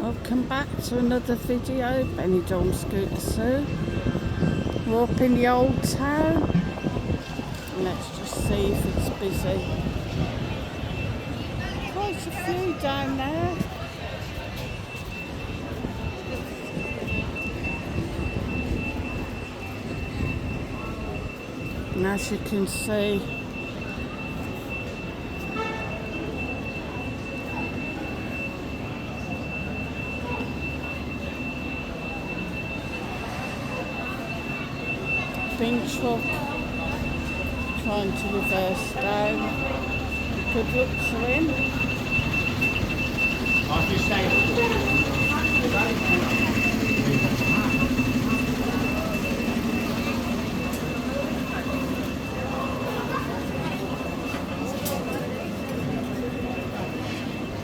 Welcome back to another video, Benidorm Scooter Zoo. We're up in the Old Town. Let's just see if it's busy. Quite a few down there. And as you can see, bin truck trying to reverse down. Good luck to him.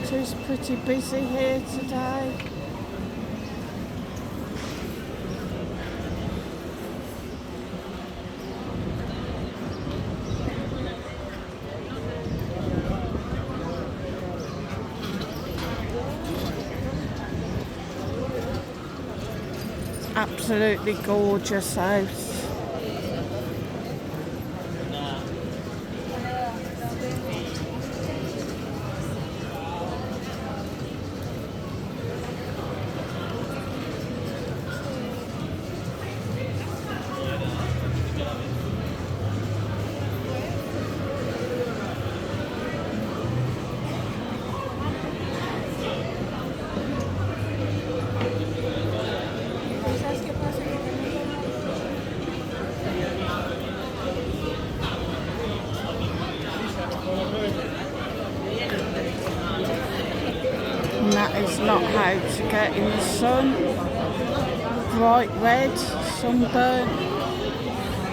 It is pretty busy here today. Absolutely gorgeous house. And that is not how to get in the sun. Bright red, sunburnt.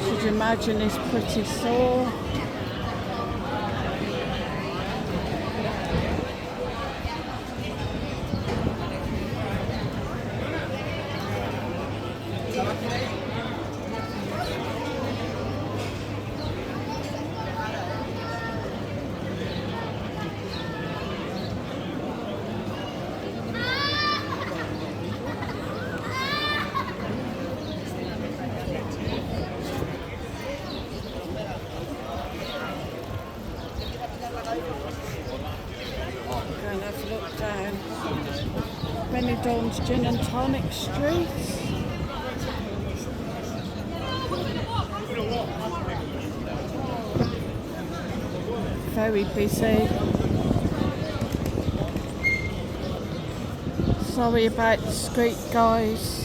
Should you imagine he's pretty sore. And have a look down Benidorm's Gin and Tonic Street. Very busy. Sorry about the street, guys.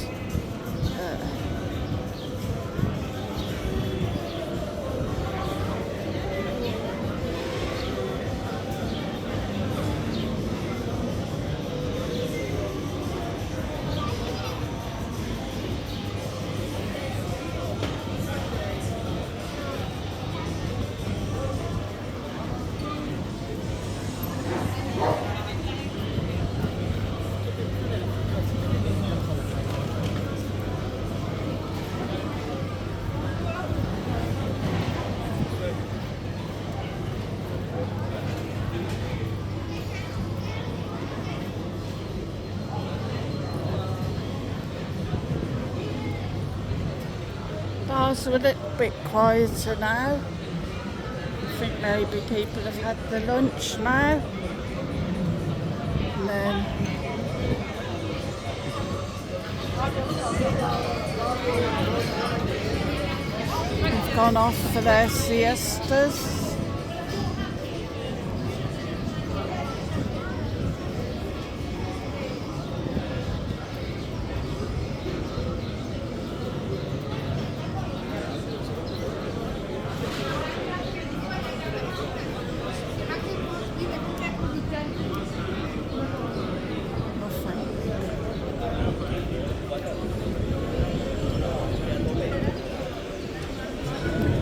Bars are a little bit quieter now. I think maybe people have had their lunch now. And then they've gone off for their siestas.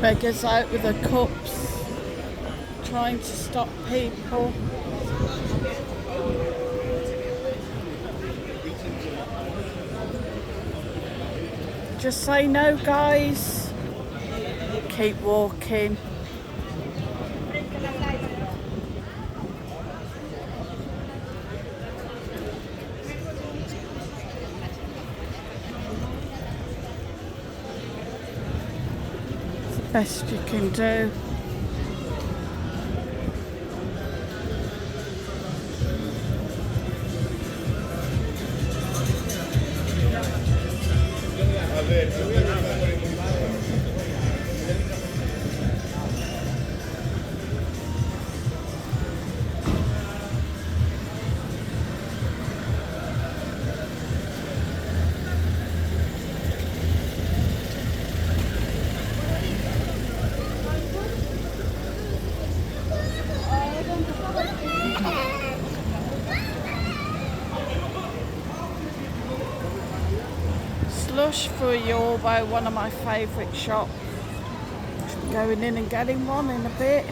Beggars out with their cups, trying to stop people. Just say no, guys. Keep walking. best you can do. Slush for a euro, one of my favourite shops. Going in and getting one in a bit.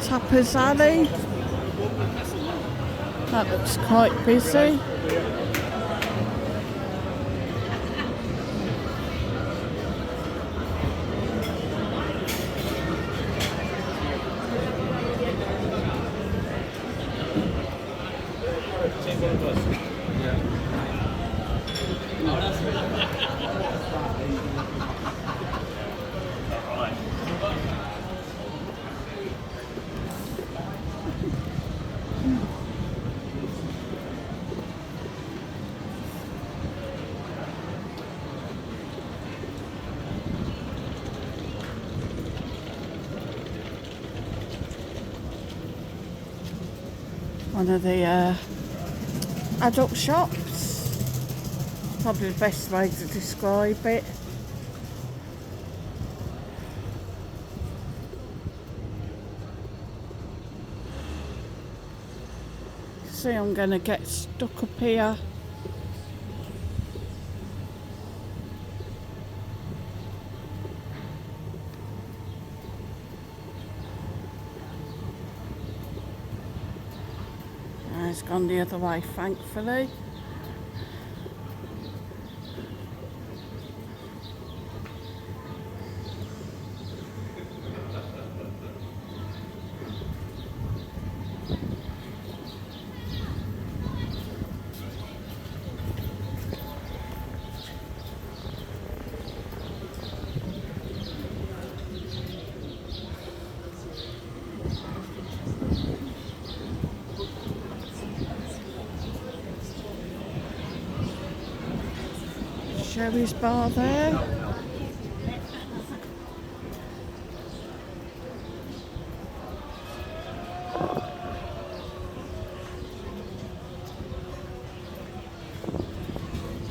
Tapas alley. That looks quite busy. One of the adult shops, probably the best way to describe it. See, I'm going to get stuck up here. It's gone the other way, thankfully. Sherry's bar there.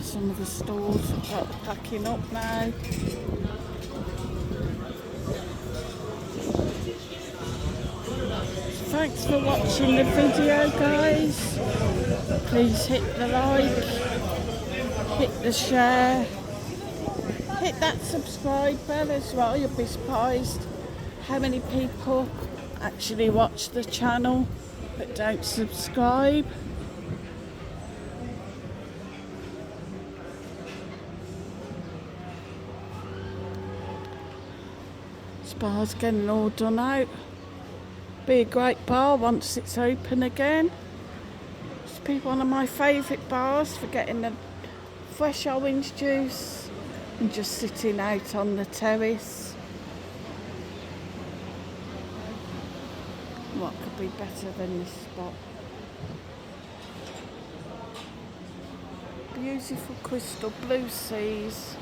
Some of the stores are packing up now. Thanks for watching the video, guys. Please hit the like. Hit the share, hit that subscribe bell as well. You'll be surprised how many people actually watch the channel but don't subscribe. This bar's getting all done out. Be a great bar once it's open again. It's be one of my favourite bars for getting the fresh orange juice and just sitting out on the terrace. What could be better than this spot? Beautiful crystal blue seas.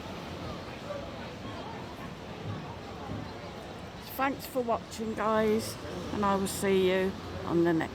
Thanks for watching, guys, and I will see you on the next